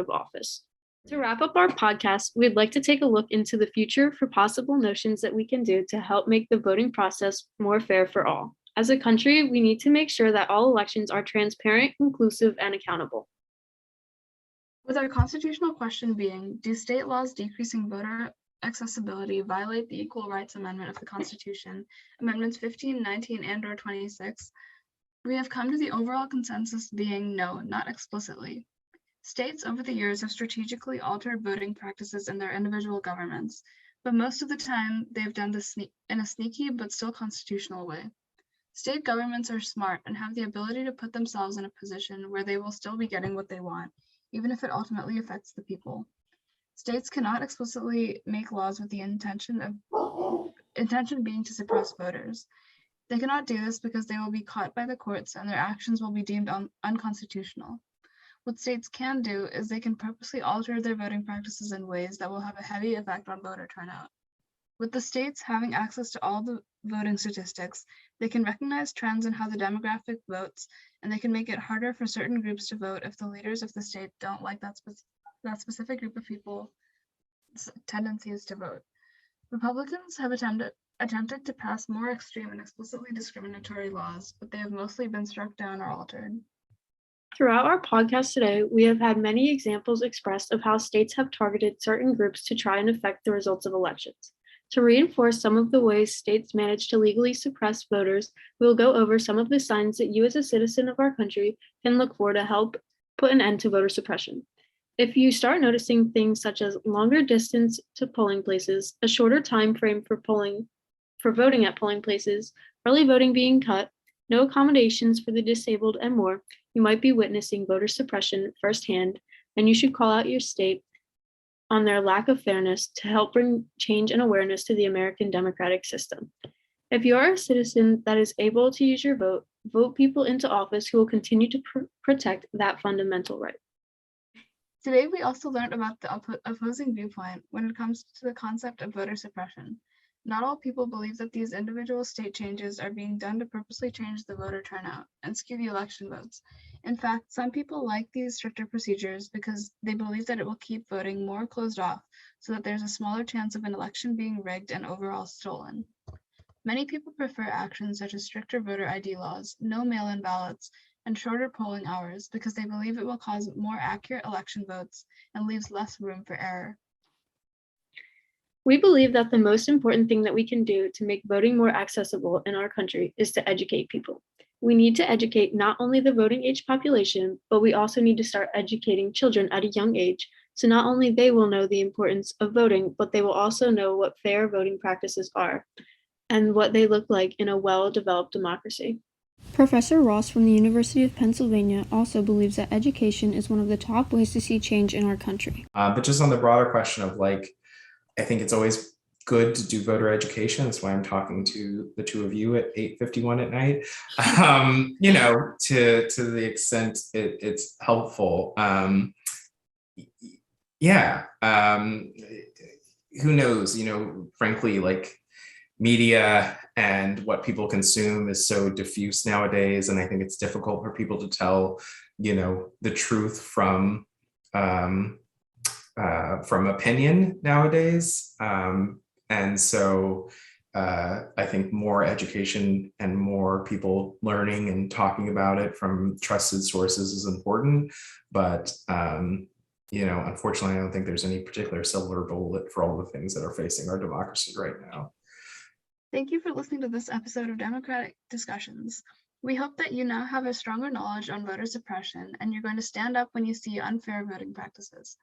of office. To wrap up our podcast, we'd like to take a look into the future for possible notions that we can do to help make the voting process more fair for all. As a country, we need to make sure that all elections are transparent, inclusive, and accountable. With our constitutional question being, do state laws decreasing voter accessibility violate the Equal Rights Amendment of the Constitution, Amendments 15, 19, and/or 26, we have come to the overall consensus being no, not explicitly. States over the years have strategically altered voting practices in their individual governments, but most of the time they've done this in a sneaky but still constitutional way. State governments are smart and have the ability to put themselves in a position where they will still be getting what they want, even if it ultimately affects the people. States cannot explicitly make laws with the intention being to suppress voters. They cannot do this because they will be caught by the courts and their actions will be deemed unconstitutional. What states can do is they can purposely alter their voting practices in ways that will have a heavy effect on voter turnout. With the states having access to all the voting statistics, they can recognize trends in how the demographic votes, and they can make it harder for certain groups to vote if the leaders of the state don't like that specific group of people's tendencies to vote. Republicans have attempted to pass more extreme and explicitly discriminatory laws, but they have mostly been struck down or altered. Throughout our podcast today, we have had many examples expressed of how states have targeted certain groups to try and affect the results of elections. To reinforce some of the ways states manage to legally suppress voters, we will go over some of the signs that you as a citizen of our country can look for to help put an end to voter suppression. If you start noticing things such as longer distance to polling places, a shorter time frame for voting at polling places, early voting being cut, no accommodations for the disabled, and more, you might be witnessing voter suppression firsthand, and you should call out your state on their lack of fairness to help bring change and awareness to the American democratic system. If you are a citizen that is able to use your vote, vote people into office who will continue to protect that fundamental right. Today, we also learned about the opposing viewpoint when it comes to the concept of voter suppression. Not all people believe that these individual state changes are being done to purposely change the voter turnout and skew the election votes. In fact, some people like these stricter procedures because they believe that it will keep voting more closed off so that there's a smaller chance of an election being rigged and overall stolen. Many people prefer actions such as stricter voter ID laws, no mail-in ballots, and shorter polling hours because they believe it will cause more accurate election votes and leaves less room for error. We believe that the most important thing that we can do to make voting more accessible in our country is to educate people. We need to educate not only the voting age population, but we also need to start educating children at a young age, so not only they will know the importance of voting, but they will also know what fair voting practices are and what they look like in a well-developed democracy. Professor Ross from the University of Pennsylvania also believes that education is one of the top ways to see change in our country. But just on the broader question of I think it's always good to do voter education. That's why I'm talking to the two of you at 8:51 at night. To the extent it's helpful. Who knows? Frankly, media and what people consume is so diffuse nowadays, and I think it's difficult for people to tell, the truth from opinion nowadays. And so I think more education and more people learning and talking about it from trusted sources is important. But, unfortunately, I don't think there's any particular silver bullet for all the things that are facing our democracy right now. Thank you for listening to this episode of Democratic Discussions. We hope that you now have a stronger knowledge on voter suppression and you're going to stand up when you see unfair voting practices.